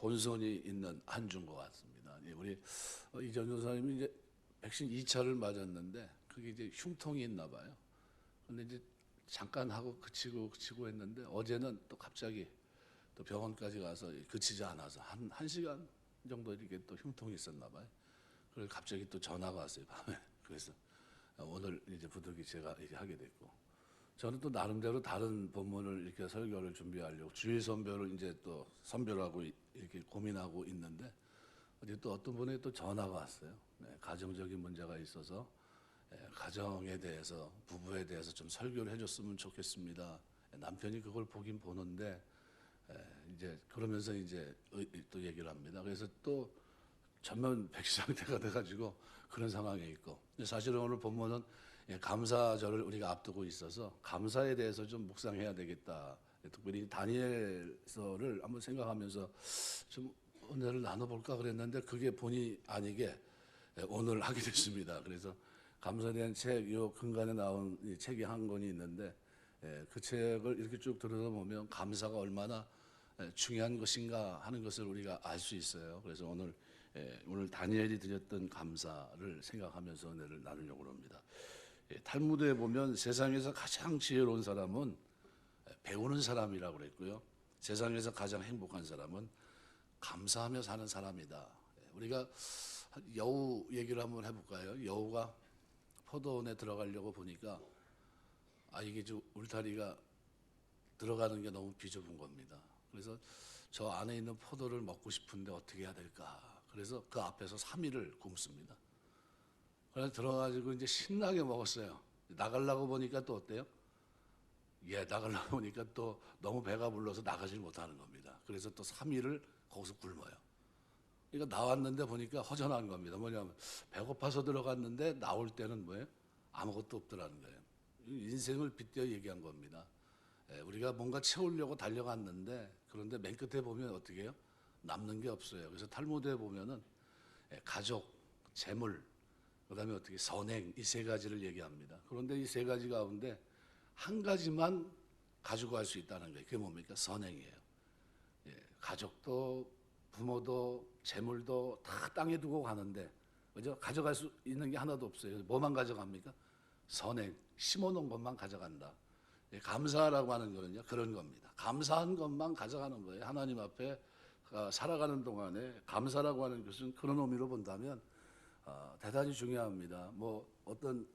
혼선이 있는 한 주인 것 같습니다. 예, 우리 이전 교사님이 이제 백신 2차를 맞았는데 그게 이제 흉통이 있나 봐요. 근데 이제 잠깐 하고 그치고 했는데 어제는 또 갑자기 또 병원까지 가서 그치지 않아서 한 시간 정도 이렇게 또 흉통이 있었나 봐요. 그래서 갑자기 또 전화가 왔어요, 밤에. 그래서 오늘 이제 부득이 제가 이렇게 하게 됐고, 저는 또 나름대로 다른 본문을 이렇게 설교를 준비하려고 주일 선별을 이제 또 선별하고 이렇게 고민하고 있는데 어제 또 어떤 분이 또 전화가 왔어요. 네, 가정적인 문제가 있어서 가정에 대해서 부부에 대해서 좀 설교를 해줬으면 좋겠습니다. 남편이 그걸 보긴 보는데 이제 그러면서 이제 또 얘기를 합니다. 그래서 또 전면 백시 상태가 돼가지고 그런 상황에 있고, 사실은 오늘 본문은 감사절을 우리가 앞두고 있어서 감사에 대해서 좀 묵상해야 되겠다. 특별히 다니엘서를 한번 생각하면서 좀 은혜를 나눠볼까 그랬는데 그게 본의 아니게 오늘 하게 됐습니다. 그래서 감사에 대한 책, 요 근간에 나온 이 책이 한 권이 있는데 그 책을 이렇게 쭉 들여다보면 감사가 얼마나 중요한 것인가 하는 것을 우리가 알 수 있어요. 그래서 오늘 다니엘이 드렸던 감사를 생각하면서 은혜를 나누려고 합니다. 탈무드에 보면 세상에서 가장 지혜로운 사람은 배우는 사람이라고 그랬고요. 세상에서 가장 행복한 사람은 감사하며 사는 사람이다. 우리가 여우 얘기를 한번 해볼까요? 여우가 포도원에 들어가려고 보니까 이게 좀 울타리가 들어가는 게 너무 비좁은 겁니다. 그래서 저 안에 있는 포도를 먹고 싶은데 어떻게 해야 될까? 그래서 그 앞에서 3일을 굶습니다. 그래서 들어가지고 이제 신나게 먹었어요. 나가려고 보니까 또 어때요? 나가려고 보니까 또 너무 배가 불러서 나가질 못하는 겁니다. 그래서 또 3일을 거기서 굶어요. 그러니까 나왔는데 보니까 허전한 겁니다. 뭐냐면 배고파서 들어갔는데 나올 때는 뭐예요? 아무것도 없더라는 거예요. 인생을 빗대어 얘기한 겁니다. 우리가 뭔가 채우려고 달려갔는데 그런데 맨 끝에 보면 어떻게 해요? 남는 게 없어요. 그래서 탈무드에 보면은 가족, 재물, 그다음에 어떻게 선행 이 세 가지를 얘기합니다. 그런데 이 세 가지 가운데 한 가지만 가지고 갈 수 있다는 거예요. 그게 뭡니까? 선행이에요. 가족도 부모도 재물도 다 땅에 두고 가는데 그죠? 가져갈 수 있는 게 하나도 없어요. 뭐만 가져갑니까? 선행, 심어놓은 것만 가져간다. 감사라고 하는 거는요 그런 겁니다. 감사한 것만 가져가는 거예요. 하나님 앞에 살아가는 동안에 감사라고 하는 것은 그런 의미로 본다면 대단히 중요합니다. 뭐 어떤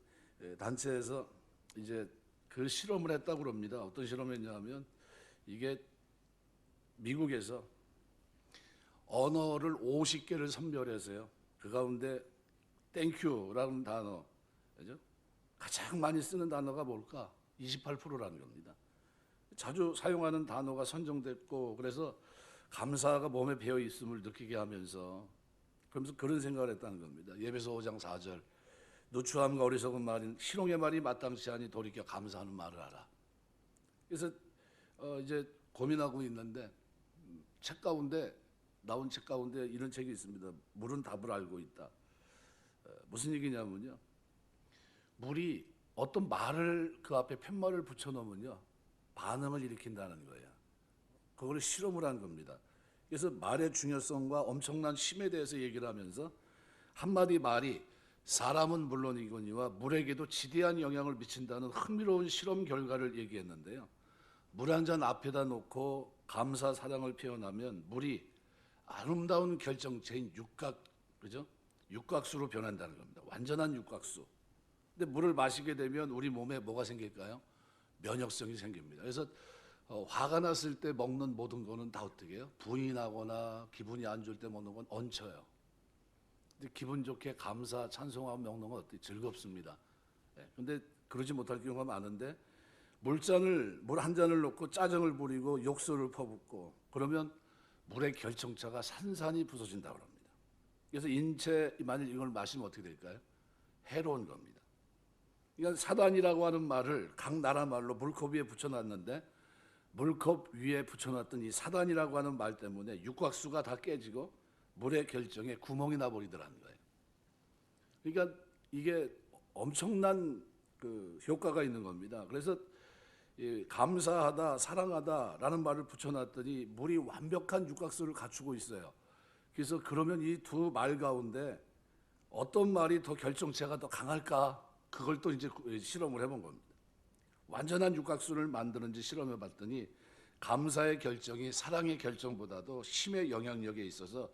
단체에서 이제 그 실험을 했다고 그럽니다. 어떤 실험을 했냐면 이게 미국에서 언어를 50개를 선별해서요. 그 가운데 땡큐라는 단어, 그죠? 가장 많이 쓰는 단어가 뭘까? 28%라는 겁니다. 자주 사용하는 단어가 선정됐고 그래서 감사가 몸에 배어 있음을 느끼게 하면서 그러면서 그런 생각을 했다는 겁니다. 예배서 5장 4절 누추함과 어리석은 말인 희롱의 말이 마땅치 아니 돌이켜 감사하는 말을 하라. 그래서 이제 고민하고 있는데 책 가운데 나온 책 가운데 이런 책이 있습니다. 물은 답을 알고 있다. 무슨 얘기냐면요. 물이 어떤 말을 그 앞에 팻말을 붙여놓으면요 반응을 일으킨다는 거예요. 그걸 실험을 한 겁니다. 그래서 말의 중요성과 엄청난 힘에 대해서 얘기를 하면서 한마디 말이 사람은 물론이거니와 물에게도 지대한 영향을 미친다는 흥미로운 실험 결과를 얘기했는데요. 물 한 잔 앞에다 놓고 감사 사랑을 표현하면 물이 아름다운 결정체인 그죠? 육각수로 변한다는 겁니다. 완전한 육각수. 근데 물을 마시게 되면 우리 몸에 뭐가 생길까요? 면역성이 생깁니다. 그래서 화가 났을 때 먹는 모든 거는 다 어떻게 해요? 분이 나거나 기분이 안 좋을 때 먹는 건 얹혀요. 근데 기분 좋게 감사, 찬송하고 먹는 건 어떻게 즐겁습니다. 근데 그러지 못할 경우가 많은데 물 한 잔을 놓고 짜증을 부리고 욕설을 퍼붓고 그러면 물의 결정차가 산산이 부서진다고 합니다. 그래서 인체 만일 이걸 마시면 어떻게 될까요? 해로운 겁니다. 그러니까 사단이라고 하는 말을 각 나라 말로 물컵 위에 붙여놨는데 물컵 위에 붙여놨던 이 사단이라고 하는 말 때문에 육각수가 다 깨지고 물의 결정에 구멍이 나버리더라는 거예요. 그러니까 이게 엄청난 그 효과가 있는 겁니다. 그래서 이 감사하다, 사랑하다라는 말을 붙여놨더니 물이 완벽한 육각수를 갖추고 있어요. 그래서 그러면 이 두 말 가운데 어떤 말이 더 결정체가 더 강할까? 그걸 또 이제 실험을 해본 겁니다. 완전한 육각수를 만드는지 실험해 봤더니 감사의 결정이 사랑의 결정보다도 힘의 영향력에 있어서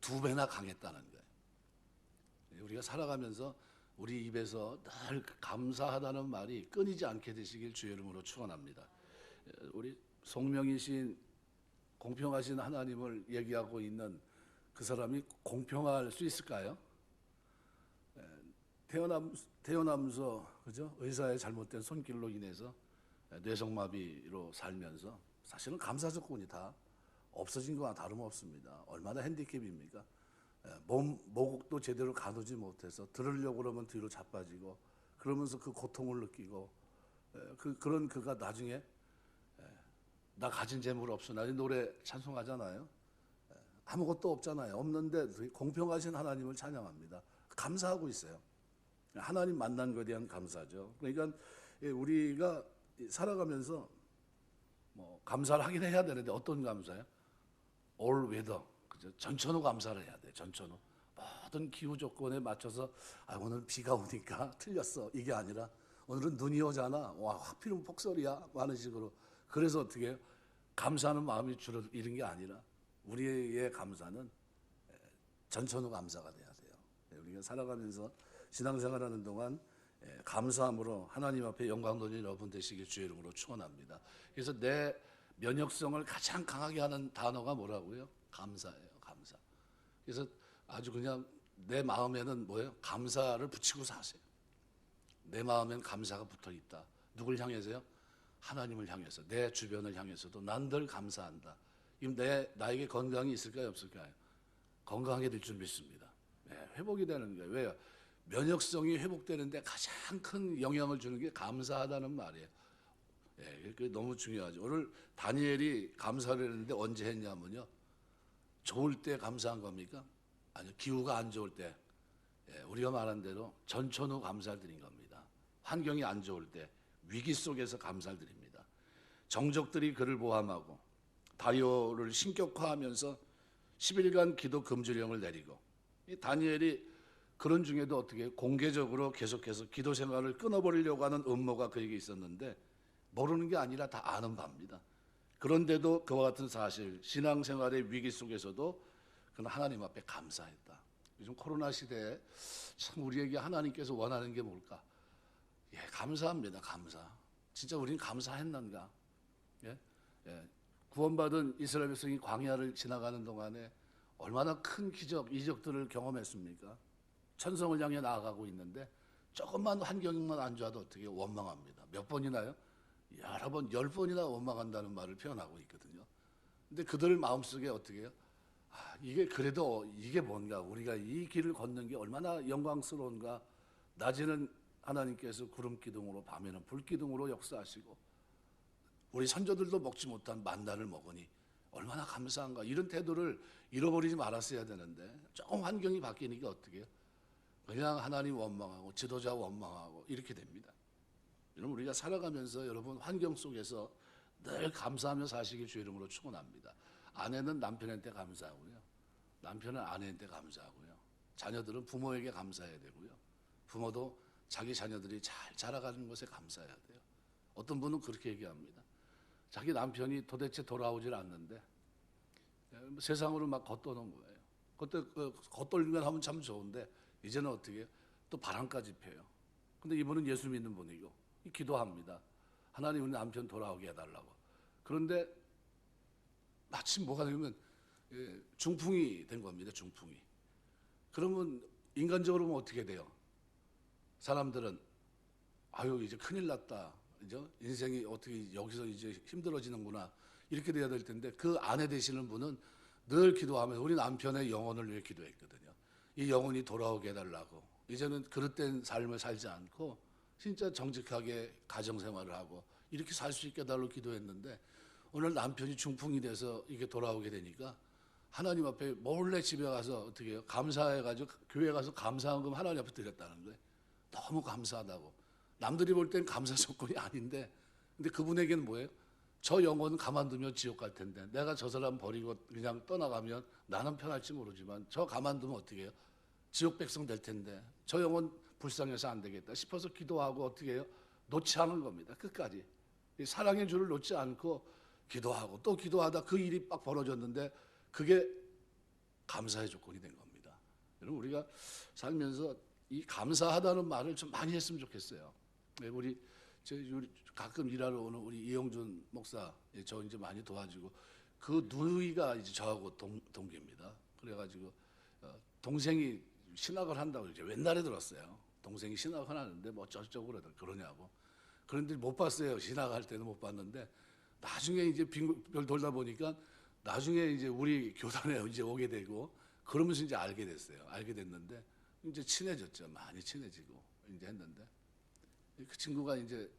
2배나 강했다는 거예요. 우리가 살아가면서 우리 입에서 늘 감사하다는 말이 끊이지 않게 되시길 주의 이름으로 축원합니다. 우리 송명희 시인 공평하신 하나님을 얘기하고 있는 그 사람이 공평할 수 있을까요? 태어나면서 그죠? 의사의 잘못된 손길로 인해서 뇌성마비로 살면서 사실은 감사 조건이 다 없어진 거와 다름없습니다. 얼마나 핸디캡입니까? 모국도 제대로 가누지 못해서 들으려고 그러면 뒤로 자빠지고 그러면서 그 고통을 느끼고 그런 그가 나중에 나 가진 재물 없으나 이 노래 찬송하잖아요. 아무것도 없잖아요. 없는데 공평하신 하나님을 찬양합니다. 감사하고 있어요. 하나님 만난 것에 대한 감사죠. 그러니까 우리가 살아가면서 뭐 감사를 하긴 해야 되는데 어떤 감사요? all weather, 그죠? 전천후 감사를 해야 돼. 전천후 모든 기후 조건에 맞춰서 오늘 비가 오니까 틀렸어 이게 아니라 오늘은 눈이 오잖아. 와 하필이면 폭설이야. 하는 식으로. 그래서 어떻게 해요? 감사하는 마음이 줄어 이런 게 아니라 우리의 감사는 전천후 감사가 돼야 돼요. 우리가 살아가면서 신앙생활하는 동안 감사함으로 하나님 앞에 영광 돌리는 여러분 되시길 주의 이름으로 축원합니다. 그래서 내 면역성을 가장 강하게 하는 단어가 뭐라고요? 감사예요. 감사. 그래서 아주 그냥 내 마음에는 뭐예요? 감사를 붙이고 사세요. 내 마음엔 감사가 붙어 있다. 누굴 향해서요? 하나님을 향해서, 내 주변을 향해서도 난 늘 감사한다. 나에게 건강이 있을까요? 없을까요? 건강하게 될 줄 믿습니다. 회복이 되는 거예요. 왜요? 면역성이 회복되는데 가장 큰 영향을 주는 게 감사하다는 말이에요. 그게 너무 중요하죠. 오늘 다니엘이 감사를 했는데 언제 했냐면요. 좋을 때 감사한 겁니까? 아니요. 기후가 안 좋을 때. 우리가 말한 대로 전천후 감사를 드린 겁니다. 환경이 안 좋을 때, 위기 속에서 감사를 드립니다. 정족들이 그를 모함하고 다이오를 신격화하면서 10일간 기도 금주령을 내리고 다니엘이 그런 중에도 어떻게 공개적으로 계속해서 기도 생활을 끊어버리려고 하는 음모가 그에게 있었는데 모르는 게 아니라 다 아는 바입니다. 그런데도 그와 같은 사실, 신앙생활의 위기 속에서도 그는 하나님 앞에 감사했다. 요즘 코로나 시대에 참 우리에게 하나님께서 원하는 게 뭘까? 감사합니다. 감사. 진짜 우리는 감사했는가? 구원받은 이스라엘 백성이 광야를 지나가는 동안에 얼마나 큰 기적, 이적들을 경험했습니까? 천성을 향해 나아가고 있는데 조금만 환경만 안 좋아도 어떻게 원망합니다. 몇 번이나요? 여러 번, 10번이나 원망한다는 말을 표현하고 있거든요. 근데 그들 마음속에 어떻게 해요? 이게 그래도 이게 뭔가 우리가 이 길을 걷는 게 얼마나 영광스러운가. 낮에는 하나님께서 구름 기둥으로 밤에는 불 기둥으로 역사하시고 우리 선조들도 먹지 못한 만나를 먹으니 얼마나 감사한가. 이런 태도를 잃어버리지 말았어야 되는데 조금 환경이 바뀌니까 어떻게 해요? 그냥 하나님 원망하고 지도자 원망하고 이렇게 됩니다. 여러분 우리가 살아가면서 여러분 환경 속에서 늘 감사하며 사시길 주의 이름으로 축원합니다. 아내는 남편한테 감사하고요. 남편은 아내한테 감사하고요. 자녀들은 부모에게 감사해야 되고요. 부모도 자기 자녀들이 잘 자라가는 것에 감사해야 돼요. 어떤 분은 그렇게 얘기합니다. 자기 남편이 도대체 돌아오질 않는데 세상으로 막 겉도는 거예요. 그때 겉돌기만 하면 참 좋은데 이제는 어떻게 해요? 또 바람까지 펴요. 근데 이분은 예수 믿는 분이고 기도합니다. 하나님 우리 남편 돌아오게 해달라고. 그런데 마침 뭐가 되면 중풍이 된 겁니다. 중풍이. 그러면 인간적으로 보면 어떻게 돼요? 사람들은 이제 큰일 났다. 이제 인생이 어떻게 여기서 이제 힘들어지는구나. 이렇게 돼야 될 텐데 그 아내 되시는 분은 늘 기도하면서 우리 남편의 영혼을 위해 기도했거든요. 이 영혼이 돌아오게 해달라고. 이제는 그릇된 삶을 살지 않고 진짜 정직하게 가정생활을 하고 이렇게 살 수 있게 해달라고 기도했는데 오늘 남편이 중풍이 돼서 이게 돌아오게 되니까 하나님 앞에 몰래 집에 가서 어떻게 해요? 감사해가지고 교회 가서 감사한금 하나님 앞에 드렸다는 거예요. 너무 감사하다고. 남들이 볼 땐 감사 조건이 아닌데 근데 그분에게는 뭐예요? 저 영혼은 가만두면 지옥 갈 텐데 내가 저 사람 버리고 그냥 떠나가면 나는 편할지 모르지만 저 가만두면 어떻게 해요? 지옥 백성 될 텐데 저 영혼 불쌍해서 안 되겠다 싶어서 기도하고 어떻게 해요? 놓지 않은 겁니다. 끝까지. 이 사랑의 줄을 놓지 않고 기도하고 또 기도하다 그 일이 빡 벌어졌는데 그게 감사의 조건이 된 겁니다. 여러분 우리가 살면서 이 감사하다는 말을 좀 많이 했으면 좋겠어요. 네, 우리 가끔 일하러 오는 우리 이영준 목사 저 이제 많이 도와주고 그 누이가 이제 저하고 동기입니다. 그래가지고 동생이 신학을 한다고 이제 옛날에 들었어요. 동생이 신학을 하는데 뭐 어쩌고 그러냐고. 그런데 못 봤어요. 신학할 때는 못 봤는데 나중에 이제 빙글 돌다 보니까 나중에 이제 우리 교단에 이제 오게 되고 그러면서 이제 알게 됐어요. 알게 됐는데 이제 친해졌죠. 많이 친해지고 이제 했는데 그 친구가 이제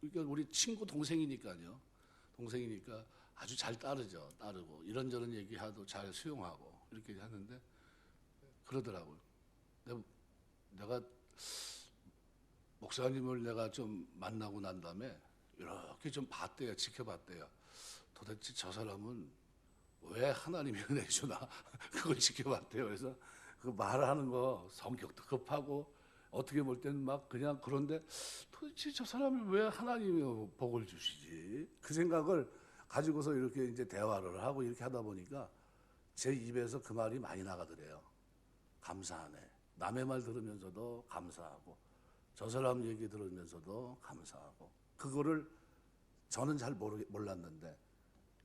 그러니까 우리 친구 동생이니까요. 동생이니까 아주 잘 따르죠. 따르고 이런저런 얘기하도 잘 수용하고 이렇게 하는데 그러더라고요. 내가 목사님을 내가 좀 만나고 난 다음에 이렇게 좀 봤대요. 지켜봤대요. 도대체 저 사람은 왜 하나님이 은혜 주나 그걸 지켜봤대요. 그래서 그 말하는 거 성격도 급하고 어떻게 볼 때는 막 그냥 그런데 도대체 저 사람이 왜 하나님이 복을 주시지? 그 생각을 가지고서 이렇게 이제 대화를 하고 이렇게 하다 보니까 제 입에서 그 말이 많이 나가더래요. 감사하네. 남의 말 들으면서도 감사하고 저 사람 얘기 들으면서도 감사하고 그거를 저는 잘 몰랐는데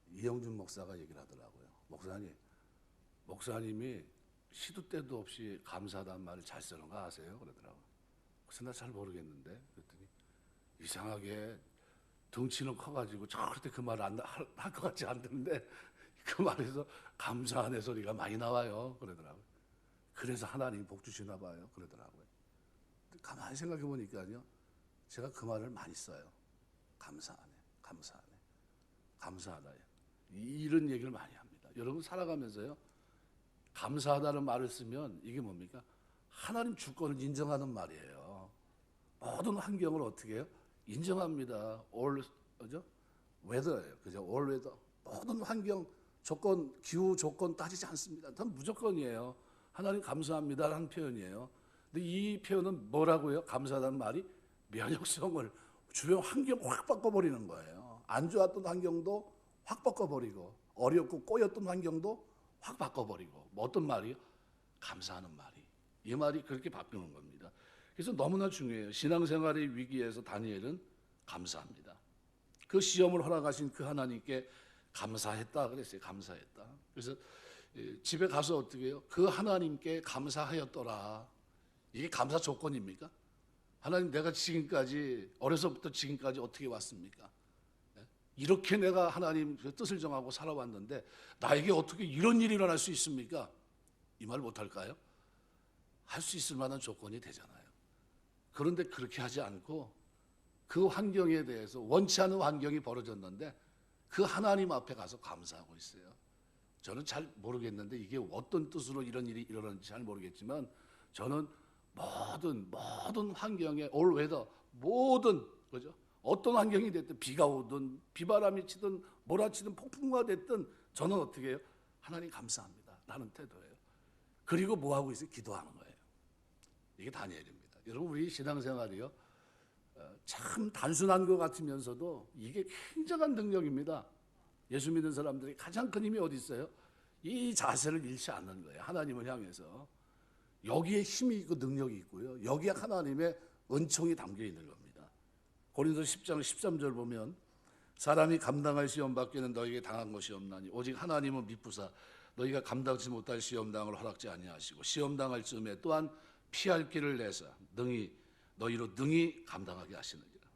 이영준 목사가 얘기를 하더라고요. 목사님이 시도 때도 없이 감사하다는 말을 잘 쓰는 거 아세요? 그러더라고요. 그래서 나 잘 모르겠는데 그랬더니 이상하게 덩치는 커가지고 절대 그 말 할 것 같지 않던데 그 말에서 감사하네 소리가 많이 나와요. 그러더라고요. 그래서 하나님 복 주시나 봐요. 그러더라고요. 가만히 생각해 보니까요. 제가 그 말을 많이 써요. 감사하네. 감사하네. 감사하다. 이런 얘기를 많이 합니다. 여러분 살아가면서요. 감사하다는 말을 쓰면 이게 뭡니까? 하나님 주권을 인정하는 말이에요. 모든 환경을 어떻게 해요? 인정합니다. all weather예요. 그죠? all weather. 모든 환경 조건, 기후 조건 따지지 않습니다. 다 무조건이에요. 하나님 감사합니다라는 표현이에요. 근데 이 표현은 뭐라고요? 감사하다는 말이 면역성을 주변 환경 확 바꿔버리는 거예요. 안 좋았던 환경도 확 바꿔버리고 어렵고 꼬였던 환경도 확 바꿔버리고 뭐 어떤 말이요? 감사하는 말이. 이 말이 그렇게 바뀌는 겁니다. 그래서 너무나 중요해요. 신앙생활의 위기에서 다니엘은 감사합니다. 그 시험을 허락하신 그 하나님께 감사했다 그랬어요. 감사했다. 그래서 집에 가서 어떻게 해요? 그 하나님께 감사하였더라. 이게 감사 조건입니까? 하나님 내가 지금까지 어려서부터 지금까지 어떻게 왔습니까? 이렇게 내가 하나님 뜻을 정하고 살아왔는데 나에게 어떻게 이런 일이 일어날 수 있습니까? 이 말 못할까요? 할 수 있을 만한 조건이 되잖아요. 그런데 그렇게 하지 않고 그 환경에 대해서 원치 않은 환경이 벌어졌는데 그 하나님 앞에 가서 감사하고 있어요. 저는 잘 모르겠는데 이게 어떤 뜻으로 이런 일이 일어나는지 잘 모르겠지만 저는 모든 환경에 all weather 모든 그죠? 어떤 환경이 됐든 비가 오든 비바람이 치든 몰아치든 폭풍과 됐든 저는 어떻게 해요? 하나님 감사합니다. 라는 태도예요. 그리고 뭐 하고 있어요? 기도하는 거예요. 이게 다니엘입니다. 여러분 우리 신앙생활이요. 참 단순한 것 같으면서도 이게 굉장한 능력입니다. 예수 믿는 사람들이 가장 큰 힘이 어디 있어요? 이 자세를 잃지 않는 거예요. 하나님을 향해서. 여기에 힘이 있고 능력이 있고요. 여기에 하나님의 은총이 담겨 있는 겁니다. 고린도서 10장 13절 보면 사람이 감당할 시험 밖에는 너에게 당한 것이 없나니 오직 하나님은 미쁘사 너희가 감당치 못할 시험당을 허락지 아니하시고 시험당할 즈음에 또한 피할 길을 내사 너희로 능히 감당하게 하시느니라.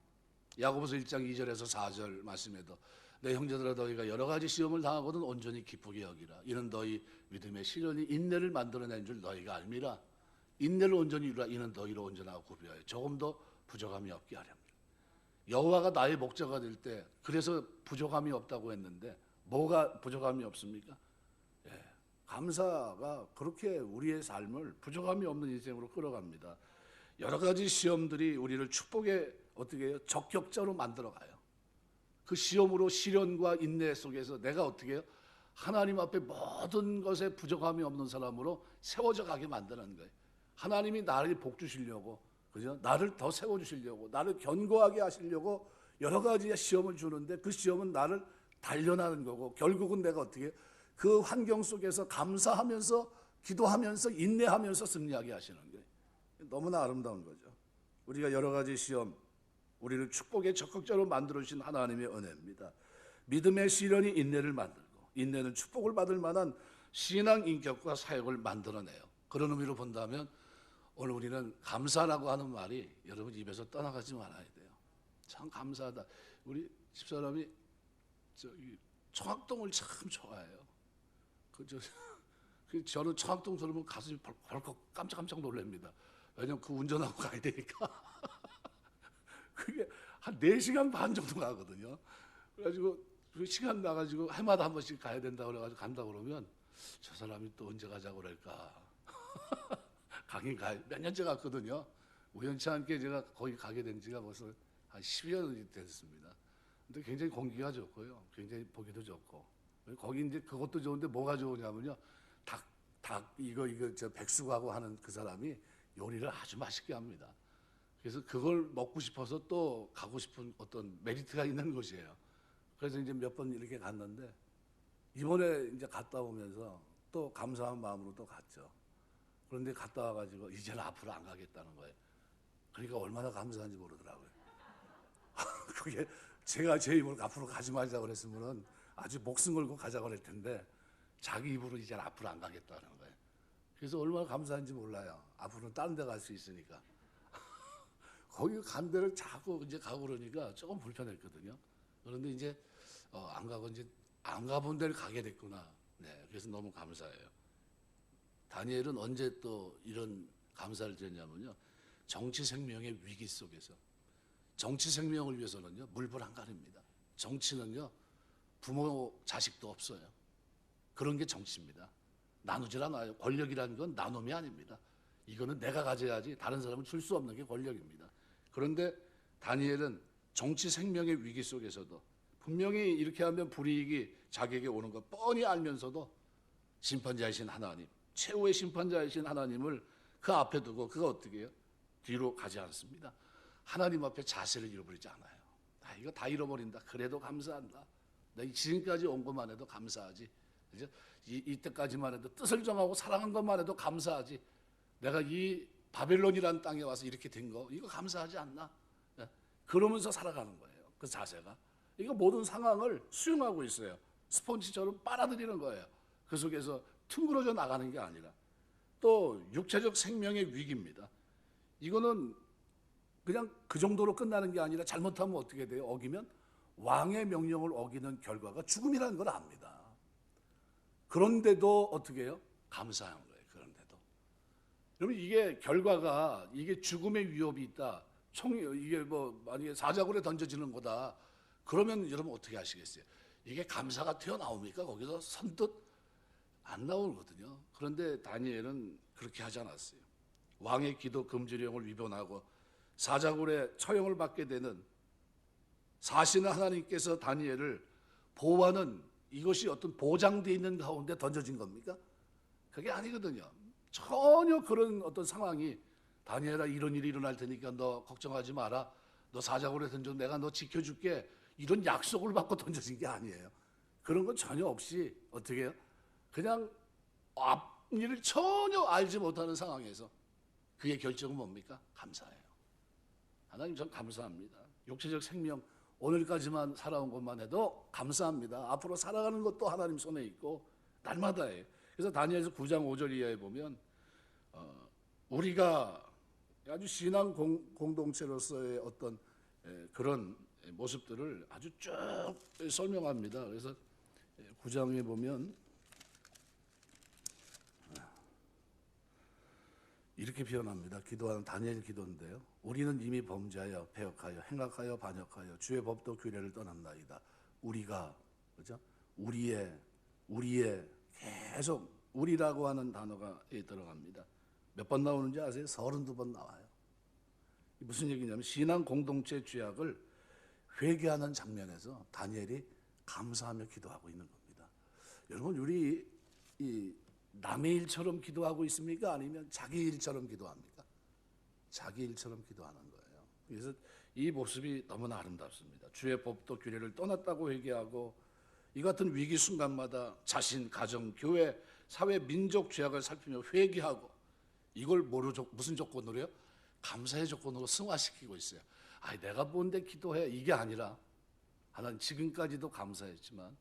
야고보서 1장 2절에서 4절 말씀에도 내 형제들아 너희가 여러 가지 시험을 당하거든 온전히 기쁘게 여기라. 이는 너희 믿음의 시련이 인내를 만들어낸 줄 너희가 알미라. 인내를 온전히 이루라. 이는 너희로 온전하고 구비하여 조금 더 부족함이 없게 하렵니다. 여호와가 나의 목자가 될 때 그래서 부족함이 없다고 했는데 뭐가 부족함이 없습니까? 감사가 그렇게 우리의 삶을 부족함이 없는 인생으로 끌어갑니다. 여러 가지 시험들이 우리를 축복의 어떻게 해요? 적격자로 만들어가요. 그 시험으로 시련과 인내 속에서 내가 어떻게 해요? 하나님 앞에 모든 것에 부족함이 없는 사람으로 세워져 가게 만드는 거예요. 하나님이 나를 복 주시려고, 그죠? 나를 더 세워 주시려고, 나를 견고하게 하시려고 여러 가지 시험을 주는데 그 시험은 나를 단련하는 거고, 결국은 내가 어떻게 해요? 그 환경 속에서 감사하면서 기도하면서 인내하면서 승리하게 하시는 거예요. 너무나 아름다운 거죠. 우리가 여러 가지 시험, 우리를 축복의 적극적으로 만들어 주신 하나님의 은혜입니다. 믿음의 시련이 인내를 만들고, 인내는 축복을 받을 만한 신앙 인격과 사역을 만들어내요. 그런 의미로 본다면 오늘 우리는 감사라고 하는 말이 여러분 입에서 떠나가지 말아야 돼요. 참 감사하다. 우리 집사람이 청학동을 참 좋아해요. 저는 청학동 들으면 가슴이 벌컥 깜짝깜짝 놀랍니다. 왜냐면 그 운전하고 가야 되니까. 그게 한 4시간 반 정도 가거든요. 그래가지고 그 시간 나가지고 해마다 한 번씩 가야 된다 그래가지고 간다 그러면 저 사람이 또 언제 가자고 그럴까. 가긴 가요. 몇 년째 갔거든요. 우연치 않게 제가 거기 가게 된 지가 벌써 한 10년이 됐습니다. 근데 굉장히 공기가 좋고요. 굉장히 보기도 좋고. 거기 이제 그것도 좋은데 뭐가 좋으냐면요. 이거 저 백숙하고 하는 그 사람이 요리를 아주 맛있게 합니다. 그래서 그걸 먹고 싶어서 또 가고 싶은 어떤 메리트가 있는 곳이에요. 그래서 이제 몇 번 이렇게 갔는데 이번에 이제 갔다 오면서 또 감사한 마음으로 또 갔죠. 그런데 갔다 와가지고 이제는 앞으로 안 가겠다는 거예요. 그러니까 얼마나 감사한지 모르더라고요. 그게 제가 제 입으로 앞으로 가지 말자 그랬으면은 아주 목숨 걸고 가자고 그럴 텐데 자기 입으로 이제 앞으로 안 가겠다는 거예요. 그래서 얼마나 감사한지 몰라요. 앞으로는 다른 데 갈 수 있으니까. 거기 간 데를 자꾸 이제 가고 그러니까 조금 불편했거든요. 그런데 이제 안 가고 이제 안 가본 데를 가게 됐구나. 네, 그래서 너무 감사해요. 다니엘은 언제 또 이런 감사를 드렸냐면요. 정치 생명의 위기 속에서 정치 생명을 위해서는요 물불 안 가립니다. 정치는요 부모 자식도 없어요. 그런 게 정치입니다. 나누질 않아요. 권력이라는 건 나눔이 아닙니다. 이거는 내가 가져야지 다른 사람은 줄 수 없는 게 권력입니다. 그런데 다니엘은 정치 생명의 위기 속에서도 분명히 이렇게 하면 불이익이 자기에게 오는 것 뻔히 알면서도 심판자이신 하나님, 최후의 심판자이신 하나님을 그 앞에 두고 그가 어떻게 해요? 뒤로 가지 않습니다. 하나님 앞에 자세를 잃어버리지 않아요. 이거 다 잃어버린다. 그래도 감사한다. 내가 지금까지 온 것만 해도 감사하지. 그죠? 이때까지만 해도 뜻을 정하고 사랑한 것만 해도 감사하지. 내가 이 바벨론이라는 땅에 와서 이렇게 된 거 이거 감사하지 않나? 네. 그러면서 살아가는 거예요. 그 자세가. 이거 모든 상황을 수용하고 있어요. 스폰지처럼 빨아들이는 거예요. 그 속에서 퉁그러져 나가는 게 아니라. 또 육체적 생명의 위기입니다. 이거는 그냥 그 정도로 끝나는 게 아니라 잘못하면 어떻게 돼요? 어기면 왕의 명령을 어기는 결과가 죽음이라는 걸 압니다. 그런데도 어떻게 해요? 감사한 거예요. 그런데도. 여러분 이게 결과가 이게 죽음의 위협이 있다. 이게 뭐 만약에 사자굴에 던져지는 거다. 그러면 여러분 어떻게 하시겠어요? 이게 감사가 튀어나옵니까? 거기서 선뜻 안 나오거든요. 그런데 다니엘은 그렇게 하지 않았어요. 왕의 기도 금지령을 위반하고 사자굴에 처형을 받게 되는 사신의 하나님께서 다니엘을 보호하는 이것이 어떤 보장되어 있는 가운데 던져진 겁니까? 그게 아니거든요. 전혀 그런 어떤 상황이 다니엘아 이런 일이 일어날 테니까 너 걱정하지 마라. 너 사자굴에 던져 내가 너 지켜줄게. 이런 약속을 받고 던져진 게 아니에요. 그런 건 전혀 없이 어떻게 해요? 그냥 앞일을 전혀 알지 못하는 상황에서 그의 결정은 뭡니까? 감사해요. 하나님 전 감사합니다. 육체적 생명 오늘까지만 살아온 것만 해도 감사합니다. 앞으로 살아가는 것도 하나님 손에 있고 날마다예요. 그래서 다니엘서 9장 5절 이하에 보면 우리가 아주 신앙 공동체로서의 어떤 그런 모습들을 아주 쭉 설명합니다. 그래서 9장에 보면 이렇게 표현합니다. 기도하는 다니엘 기도인데요. 우리는 이미 범죄하여 패역하여 행악하여 반역하여 주의 법도 규례를 떠났나이다. 우리가 그죠? 우리의 계속 우리라고 하는 단어가 들어갑니다. 몇 번 나오는지 아세요? 32번 나와요. 무슨 얘기냐면 신앙 공동체 죄악을 회개하는 장면에서 다니엘이 감사하며 기도하고 있는 겁니다. 여러분, 우리 이 남의 일처럼 기도하고 있습니까? 아니면 자기 일처럼 기도합니까? 자기 일처럼 기도하는 거예요. 그래서 이 모습이 너무나 아름답습니다. 주의 법도 규례를 떠났다고 회개하고 이 같은 위기 순간마다 자신, 가정, 교회, 사회, 민족 죄악을 살피며 회개하고 이걸 무슨 조건으로요? 감사의 조건으로 승화시키고 있어요. 내가 뭔데 기도해 이게 아니라 하나님 지금까지도 감사했지만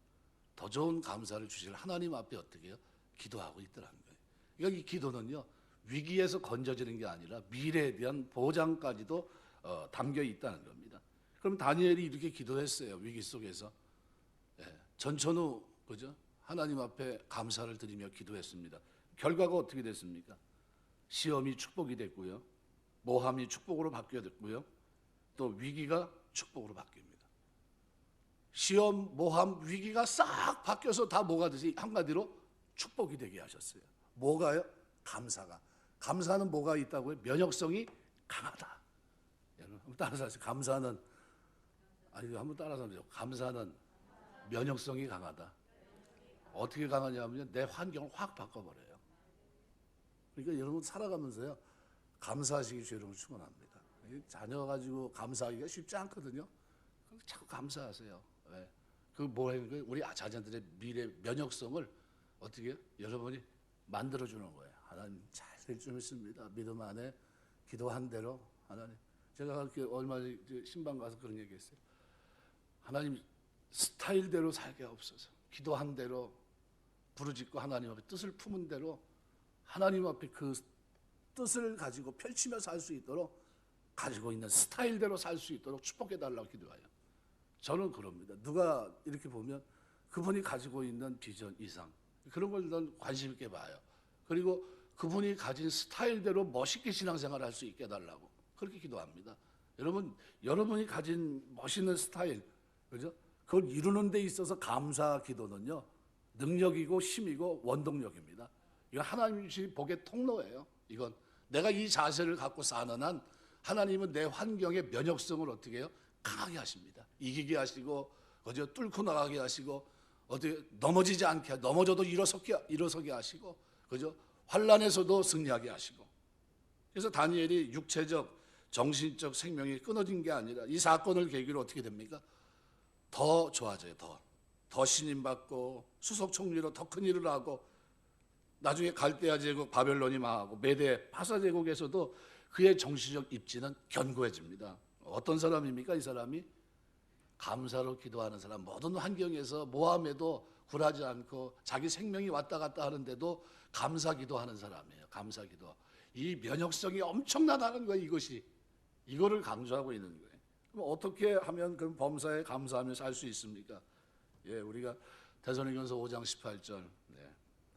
더 좋은 감사를 주실 하나님 앞에 어떻게 해요? 기도하고 있더라는 거예요. 그러니까 이 기도는요 위기에서 건져지는 게 아니라 미래에 대한 보장까지도 담겨 있다는 겁니다. 그럼 다니엘이 이렇게 기도했어요. 위기 속에서 전천후 그죠? 하나님 앞에 감사를 드리며 기도했습니다. 결과가 어떻게 됐습니까? 시험이 축복이 됐고요, 모함이 축복으로 바뀌었고요, 또 위기가 축복으로 바뀝니다. 시험, 모함, 위기가 싹 바뀌어서 다 뭐가 되지? 한마디로 축복이 되게 하셨어요. 뭐가요? 감사가. 감사는 뭐가 있다고요? 면역성이 강하다. 여러분 한번 따라서 하세요. 감사는 한번 따라서 하세요. 감사는 면역성이 강하다. 어떻게 강하냐면 내 환경을 확 바꿔버려요. 그러니까 여러분 살아가면서요 감사하시기 주의를 축원합니다. 자녀 가지고 감사하기가 쉽지 않거든요. 자꾸 감사하세요. 왜? 그 뭐예요? 우리 자녀들의 미래 면역성을 어떻게 여러분이 만들어주는 거예요. 하나님 잘 될 줄 믿습니다. 믿음 안에 기도한 대로 하나님. 제가 얼마 전에 신방 가서 그런 얘기했어요. 하나님 스타일대로 살게 없어서 기도한 대로 부르짖고 하나님 앞에 뜻을 품은 대로 하나님 앞에 그 뜻을 가지고 펼치며 살 수 있도록 가지고 있는 스타일대로 살 수 있도록 축복해 달라고 기도해요. 저는 그럽니다. 누가 이렇게 보면 그분이 가지고 있는 비전 이상 그런 걸 난 관심 있게 봐요. 그리고 그분이 가진 스타일대로 멋있게 신앙생활을 할 수 있게 해달라고 그렇게 기도합니다. 여러분이 가진 멋있는 스타일, 그죠? 그걸 이루는 데 있어서 감사 기도는요 능력이고 힘이고 원동력입니다. 이건 하나님이 복의 통로예요. 이건 내가 이 자세를 갖고 사는 한 하나님은 내 환경의 면역성을 어떻게 해요? 강하게 하십니다. 이기게 하시고 그죠? 뚫고 나가게 하시고 어떻게 넘어지지 않게 넘어져도 일어서게 하시고 그죠? 환란에서도 승리하게 하시고. 그래서 다니엘이 육체적 정신적 생명이 끊어진 게 아니라 이 사건을 계기로 어떻게 됩니까? 더 좋아져요. 더 신임받고 수석 총리로 더 큰 일을 하고 나중에 갈대아 제국 바벨론이 망하고 메대 파사 제국에서도 그의 정치적 입지는 견고해집니다. 어떤 사람입니까? 이 사람이 감사로 기도하는 사람. 모든 환경에서 모함에도 굴하지 않고 자기 생명이 왔다 갔다 하는데도 감사 기도하는 사람이에요. 감사 기도. 이 면역성이 엄청나다는 거예요. 이거를 강조하고 있는 거예요. 그럼 어떻게 하면 그 범사에 감사하며 살 수 있습니까? 우리가 데살로니가서 5장 18절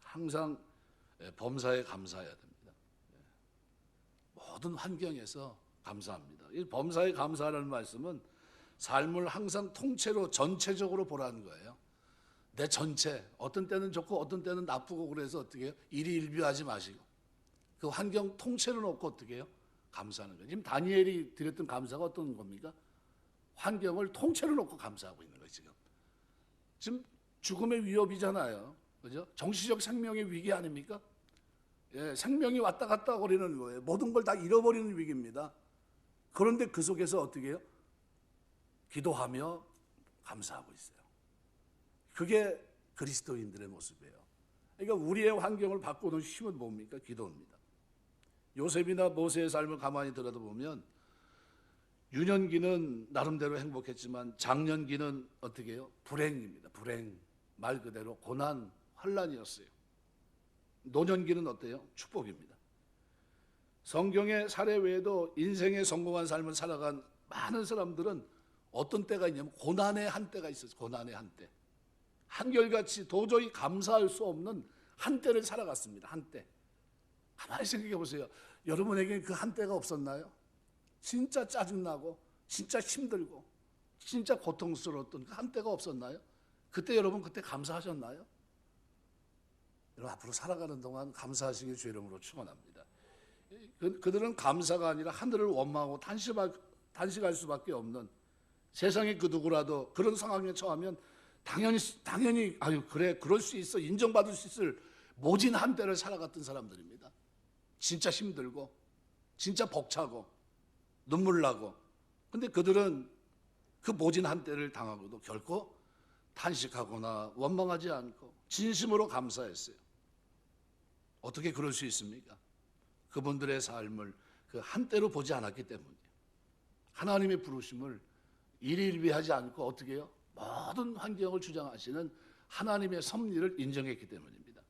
항상 범사에 감사해야 됩니다. 모든 환경에서 감사합니다. 이 범사에 감사하라는 말씀은 삶을 항상 통째로 전체적으로 보라는 거예요. 내 전체, 어떤 때는 좋고 어떤 때는 나쁘고 그래서 어떻게 해요? 일희일비하지 마시고 그 환경 통째로 놓고 어떻게 해요? 감사하는 거예요. 지금 다니엘이 드렸던 감사가 어떤 겁니까? 환경을 통째로 놓고 감사하고 있는 거예요. 지금 죽음의 위협이잖아요. 그죠? 정치적 생명의 위기 아닙니까? 생명이 왔다 갔다 거리는 거예요. 모든 걸 다 잃어버리는 위기입니다. 그런데 그 속에서 어떻게 해요? 기도하며 감사하고 있어요. 그게 그리스도인들의 모습이에요. 그러니까 우리의 환경을 바꾸는 힘은 뭡니까? 기도입니다. 요셉이나 모세의 삶을 가만히 들여다보면 유년기는 나름대로 행복했지만 장년기는 어떻게 해요? 불행입니다. 불행, 말 그대로 고난, 환란이었어요. 노년기는 어때요? 축복입니다. 성경의 사례 외에도 인생에 성공한 삶을 살아간 많은 사람들은 어떤 때가 있냐면 고난의 한때가 있었어요. 고난의 한때. 한결같이 도저히 감사할 수 없는 한때를 살아갔습니다. 한때. 가만히 생각해 보세요. 여러분에게 그 한때가 없었나요? 진짜 짜증나고 진짜 힘들고 진짜 고통스러웠던 그 한때가 없었나요? 그때 여러분 그때 감사하셨나요? 여러분 앞으로 살아가는 동안 감사하시길 주의 이름으로 축원합니다. 그들은 감사가 아니라 하늘을 원망하고 단식할 수밖에 없는, 세상의 그 누구라도 그런 상황에 처하면 당연히 아유 그래 그럴 수 있어 인정받을 수 있을 모진 한때를 살아갔던 사람들입니다. 진짜 힘들고 진짜 벅차고 눈물 나고, 근데 그들은 그 모진 한때를 당하고도 결코 탄식하거나 원망하지 않고 진심으로 감사했어요. 어떻게 그럴 수 있습니까? 그분들의 삶을 그 한때로 보지 않았기 때문이에요. 하나님의 부르심을 일일비하지 않고 어떻게 해요? 모든 환경을 주장하시는 하나님의 섭리를 인정했기 때문입니다.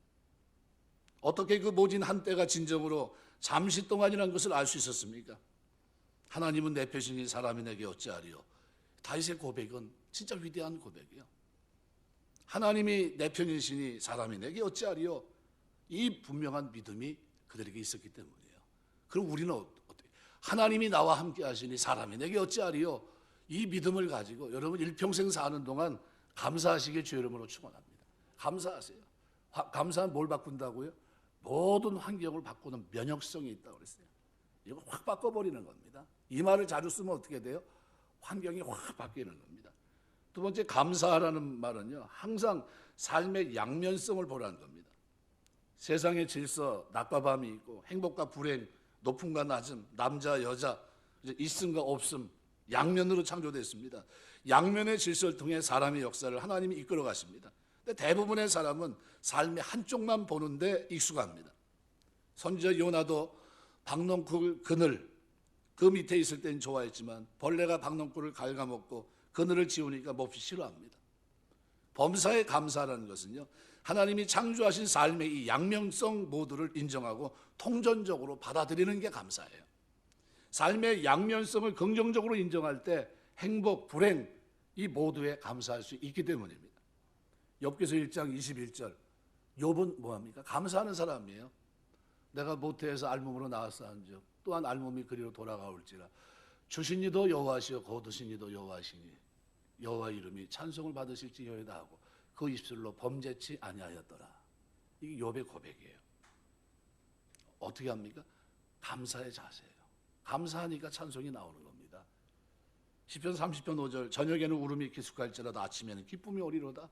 어떻게 그 모진 한때가 진정으로 잠시 동안이라는 것을 알 수 있었습니까? 하나님은 내 표신이 사람이 내게 어찌하리요. 다윗의 고백은 진짜 위대한 고백이에요. 하나님이 내 편이시니 사람이 내게 어찌하리요. 이 분명한 믿음이 그들에게 있었기 때문이에요. 그럼 우리는 어떻게? 하나님이 나와 함께 하시니 사람이 내게 어찌하리요. 이 믿음을 가지고 여러분 일평생 사는 동안 감사하시길 주의 이름으로 축원합니다. 감사하세요. 감사는 뭘 바꾼다고요? 모든 환경을 바꾸는 면역성이 있다고 그랬어요. 이거 확 바꿔버리는 겁니다. 이 말을 자주 쓰면 어떻게 돼요? 환경이 확 바뀌는 겁니다. 두 번째, 감사하라는 말은요, 항상 삶의 양면성을 보라는 겁니다. 세상의 질서, 낮과 밤이 있고 행복과 불행, 높음과 낮음, 남자, 여자, 있음과 없음, 양면으로 창조됐습니다. 양면의 질서를 통해 사람의 역사를 하나님이 이끌어 가십니다. 근데 대부분의 사람은 삶의 한쪽만 보는데 익숙합니다. 선지자 요나도 박넝쿨 그늘, 그 밑에 있을 땐 좋아했지만 벌레가 박넝쿨을 갉아먹고 그늘을 지우니까 몹시 싫어합니다. 범사에 감사라는 것은요, 하나님이 창조하신 삶의 이 양면성 모두를 인정하고 통전적으로 받아들이는 게 감사예요. 삶의 양면성을 긍정적으로 인정할 때 행복, 불행 이 모두에 감사할 수 있기 때문입니다. 욥기서 1장 21절, 욥은 뭐합니까? 감사하는 사람이에요. 내가 모태에서 알몸으로 나왔사 한즉 또한 알몸이 그리로 돌아가올지라. 주신 이도 여호와시요 거두신 이도 여호와시니 여호와 이름이 찬송을 받으실지어다 하고 그 입술로 범죄치 아니하였더라. 이게 욥의 고백이에요. 어떻게 합니까? 감사의 자세예요. 감사하니까 찬송이 나오는 겁니다. 시편 30편 5절, 저녁에는 울음이 기숙할지라도 아침에는 기쁨이 오리로다.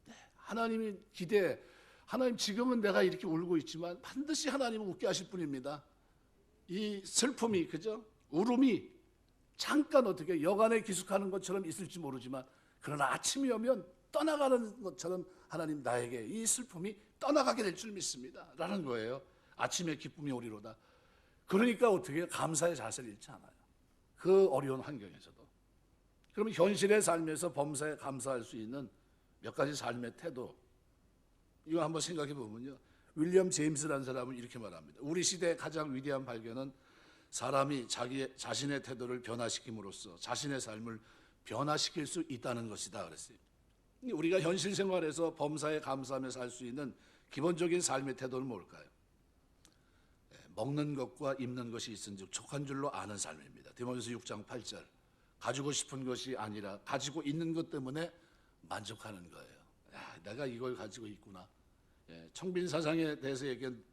네, 하나님이 기대해. 하나님 지금은 내가 이렇게 울고 있지만 반드시 하나님은 웃게 하실 분입니다. 이 슬픔이, 그죠? 울음이 잠깐 어떻게 여간에 기숙하는 것처럼 있을지 모르지만 그러나 아침이 오면 떠나가는 것처럼 하나님 나에게 이 슬픔이 떠나가게 될 줄 믿습니다 라는 거예요. 아침에 기쁨이 오리로다. 그러니까 어떻게 감사의 자세를 잃지 않아요. 그 어려운 환경에서도. 그러면 현실의 삶에서 범사에 감사할 수 있는 몇 가지 삶의 태도, 이거 한번 생각해 보면요, 윌리엄 제임스라는 사람은 이렇게 말합니다. 우리 시대의 가장 위대한 발견은 사람이 자신의 태도를 변화시킴으로써 자신의 삶을 변화시킬 수 있다는 것이다 그랬어요. 우리가 현실 생활에서 범사에 감사하며 살 수 있는 기본적인 삶의 태도는 뭘까요? 먹는 것과 입는 것이 있은즉 족한 줄로 아는 삶입니다. 디모데후서 6장 8절, 가지고 싶은 것이 아니라 가지고 있는 것 때문에 만족하는 거예요. 야, 내가 이걸 가지고 있구나. 청빈 사상에 대해서 얘기한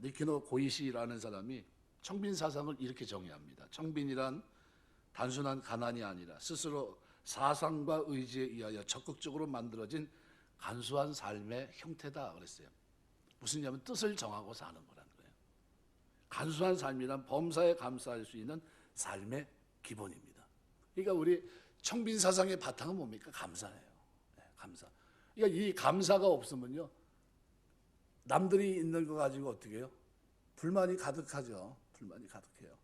니키노 고이시라는 사람이 청빈 사상을 이렇게 정의합니다. 청빈이란 단순한 가난이 아니라 스스로 사상과 의지에 의하여 적극적으로 만들어진 간소한 삶의 형태다 그랬어요. 무슨 얘기냐면 뜻을 정하고 사는 거라는 거예요. 간소한 삶이란 범사에 감사할 수 있는 삶의 기본입니다. 그러니까 우리 청빈 사상의 바탕은 뭡니까? 감사예요. 감사. 그러니까 이 감사가 없으면요, 남들이 있는 거 가지고 어떻게 해요? 불만이 가득하죠. 불만이 가득해요.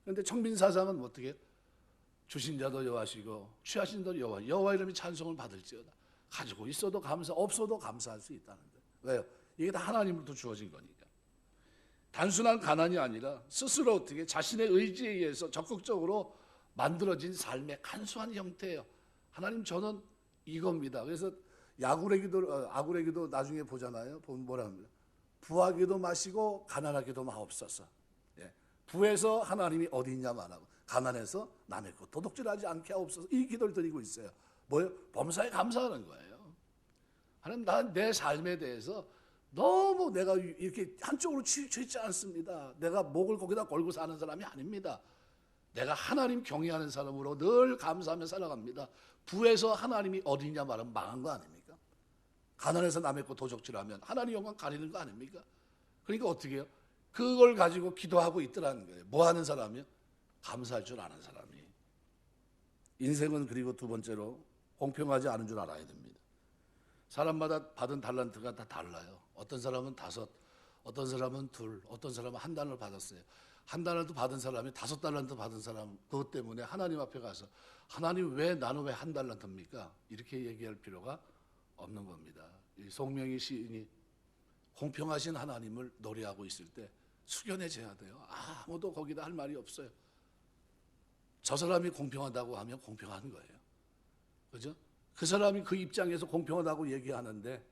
그런데 청빈 사상은 어떻게 해요? 주신 자도 여호와시고 취하신 자도 여호와, 여호와 이름이 찬송을 받을지어다. 가지고 있어도 감사, 없어도 감사할 수 있다는 거예요. 왜요? 이게 다 하나님으로부터 주어진 거니까. 단순한 가난이 아니라 스스로 어떻게 자신의 의지에 의해서 적극적으로 만들어진 삶의 간소한 형태예요. 하나님 저는 이겁니다. 그래서 아구레기도 나중에 보잖아요. 보면 뭐라 합니다. 부하기도 마시고 가난하기도 마옵소서. 부에서 하나님이 어디 있냐 말하고 가난해서 남의 것 도둑질하지 않게 하옵소서. 이 기도를 드리고 있어요. 뭐예요? 범사에 감사하는 거예요. 하나님, 난 내 삶에 대해서 너무 내가 이렇게 한쪽으로 치우쳐 있지 않습니다. 내가 목을 거기다 걸고 사는 사람이 아닙니다. 내가 하나님 경외하는 사람으로 늘 감사하며 살아갑니다. 부에서 하나님이 어디냐 말하면 망한 거 아닙니까? 가난해서 남의 거 도적질하면 하나님 영광 가리는 거 아닙니까? 그러니까 어떻게 해요? 그걸 가지고 기도하고 있더라는 거예요. 뭐 하는 사람이요? 감사할 줄 아는 사람이. 인생은 그리고 두 번째로 공평하지 않은 줄 알아야 됩니다. 사람마다 받은 달란트가 다 달라요. 어떤 사람은 5, 어떤 사람은 2, 어떤 사람은 1달러를 받았어요. 1달러도 받은 사람이 5달란트 받은 사람, 그것 때문에 하나님 앞에 가서 하나님 왜 나는 왜 1달란트입니까? 이렇게 얘기할 필요가 없는 겁니다. 이 송명희 시인이 공평하신 하나님을 노래하고 있을 때 숙연해져야 돼요. 아무도 거기다 할 말이 없어요. 저 사람이 공평하다고 하면 공평한 거예요. 그죠? 그 사람이 그 입장에서 공평하다고 얘기하는데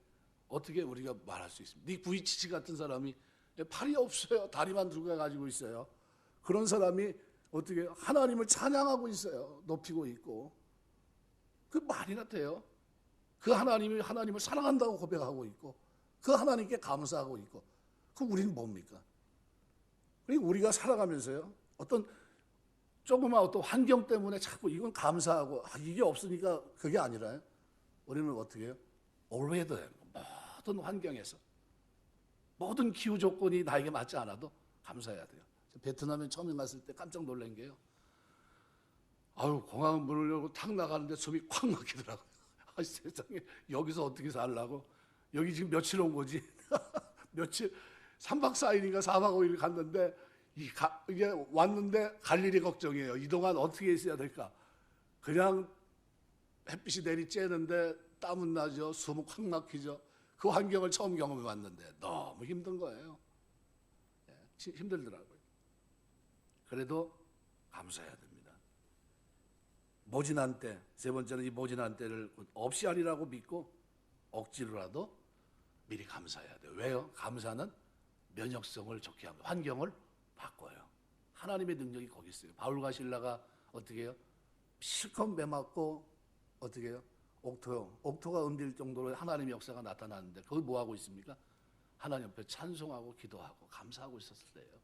어떻게 우리가 말할 수 있습니까? 네 구이치치 같은 사람이 팔이 없어요. 다리만 두 개 가지고 있어요. 그런 사람이 어떻게 하나님을 찬양하고 있어요. 높이고 있고. 그 말이나 돼요. 그 하나님이 하나님을 사랑한다고 고백하고 있고 그 하나님께 감사하고 있고 그 우리는 뭡니까? 우리가 살아가면서요. 어떤 조그만 어떤 환경 때문에 자꾸 이건 감사하고 이게 없으니까 그게 아니라요. 우리는 어떻게 해요? 올해도 모든 환경에서 모든 기후 조건이 나에게 맞지 않아도 감사해야 돼요. 베트남에 처음에 갔을 때 깜짝 놀란 게요. 공항 문을 열고 탁 나가는데 숨이 콱 막히더라고요. 세상에 여기서 어떻게 살라고? 여기 지금 며칠 온 거지? 며칠 3박 4일인가 4박 5일 갔는데 이게 왔는데 갈 일이 걱정이에요. 이동안 어떻게 있어야 될까? 그냥 햇빛이 내리쬐는데 땀은 나죠. 숨은 콱 막히죠. 그 환경을 처음 경험해 봤는데 너무 힘든 거예요. 힘들더라고요. 그래도 감사해야 됩니다. 모진한 때, 세 번째는 이 모진한 때를 없이 하리라고 믿고 억지로라도 미리 감사해야 돼요. 왜요? 감사는 면역성을 좋게 합니다. 환경을 바꿔요. 하나님의 능력이 거기 있어요. 바울과 실라가 어떻게 해요? 실컷 매맞고 어떻게 해요? 옥토가 은딜 정도로 하나님의 역사가 나타나는데 그걸 뭐 하고 있습니까? 하나님 옆에 찬송하고 기도하고 감사하고 있었을 때예요.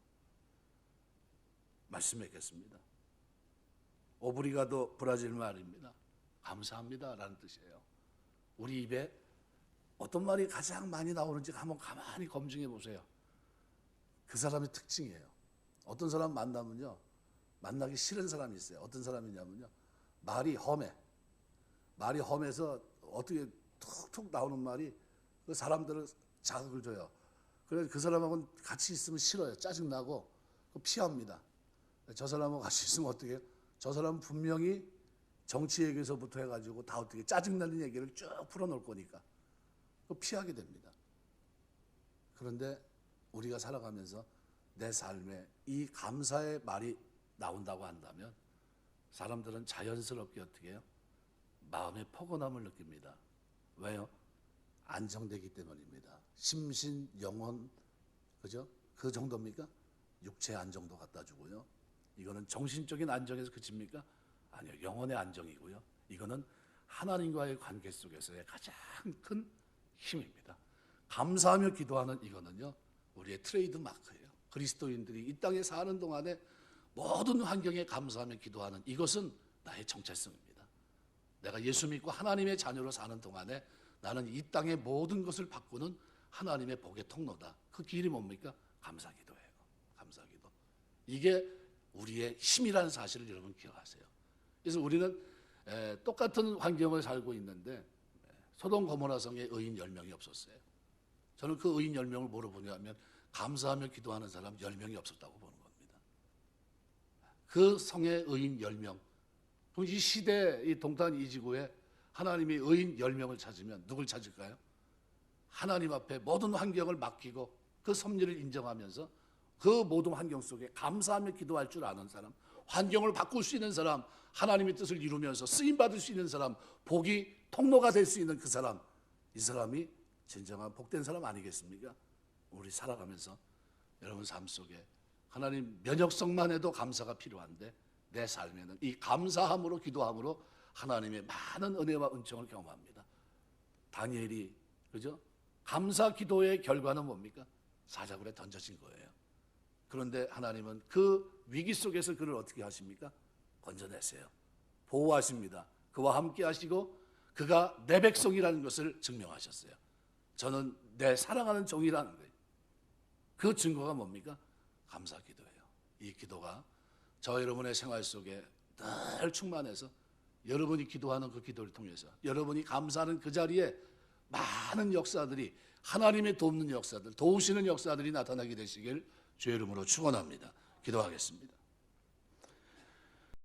말씀했겠습니다. 오브리가도 브라질 말입니다. 감사합니다라는 뜻이에요. 우리 입에 어떤 말이 가장 많이 나오는지 한번 가만히 검증해 보세요. 그 사람의 특징이에요. 어떤 사람 만나면요, 만나기 싫은 사람이 있어요. 어떤 사람이냐면요, 말이 험해서 어떻게 툭툭 나오는 말이 그 사람들을 자극을 줘요. 그래서 그 사람하고는 같이 있으면 싫어요. 짜증나고 피합니다. 저 사람하고 같이 있으면 어떻게 해요? 저 사람은 분명히 정치 얘기에서부터 해가지고 다 어떻게 짜증나는 얘기를 쭉 풀어놓을 거니까 피하게 됩니다. 그런데 우리가 살아가면서 내 삶에 이 감사의 말이 나온다고 한다면 사람들은 자연스럽게 어떻게 해요? 마음의 포근함을 느낍니다. 왜요? 안정되기 때문입니다. 심신, 영혼, 그죠? 그 정도입니까? 육체의 안정도 갖다 주고요. 이거는 정신적인 안정에서 그칩니까? 아니요. 영혼의 안정이고요. 이거는 하나님과의 관계 속에서의 가장 큰 힘입니다. 감사하며 기도하는 이거는요, 우리의 트레이드 마크예요. 그리스도인들이 이 땅에 사는 동안에 모든 환경에 감사하며 기도하는 이것은 나의 정체성입니다. 내가 예수 믿고 하나님의 자녀로 사는 동안에 나는 이 땅의 모든 것을 바꾸는 하나님의 복의 통로다. 그 길이 뭡니까? 감사기도예요. 감사기도. 이게 우리의 힘이라는 사실을 여러분 기억하세요. 그래서 우리는 똑같은 환경을 살고 있는데 소돔 고모라 성에 의인 10명이 없었어요. 저는 그 의인 10명을 뭐로 보냐면 감사하며 기도하는 사람 10명이 없었다고 보는 겁니다. 그 성의 의인 10명. 그럼 이 시대, 이 동탄 이 지구에 하나님이 의인 10명을 찾으면 누굴 찾을까요? 하나님 앞에 모든 환경을 맡기고 그 섭리를 인정하면서 그 모든 환경 속에 감사하며 기도할 줄 아는 사람, 환경을 바꿀 수 있는 사람, 하나님의 뜻을 이루면서 쓰임받을 수 있는 사람, 복이 통로가 될 수 있는 그 사람, 이 사람이 진정한 복된 사람 아니겠습니까? 우리 살아가면서 여러분 삶 속에 하나님 면역성만 해도 감사가 필요한데 내 삶에는 이 감사함으로 기도함으로 하나님의 많은 은혜와 은총을 경험합니다. 다니엘이 그죠? 감사 기도의 결과는 뭡니까? 사자굴에 던져진 거예요. 그런데 하나님은 그 위기 속에서 그를 어떻게 하십니까? 건져내세요. 보호하십니다. 그와 함께 하시고 그가 내 백성이라는 것을 증명하셨어요. 저는 내 사랑하는 종이라는 거예요. 그 증거가 뭡니까? 감사 기도예요. 이 기도가 저 여러분의 생활 속에 늘 충만해서 여러분이 기도하는 그 기도를 통해서 여러분이 감사하는 그 자리에 많은 역사들이 하나님의 돕는 역사들, 도우시는 역사들이 나타나게 되시길 주의 이름으로 축원합니다. 기도하겠습니다.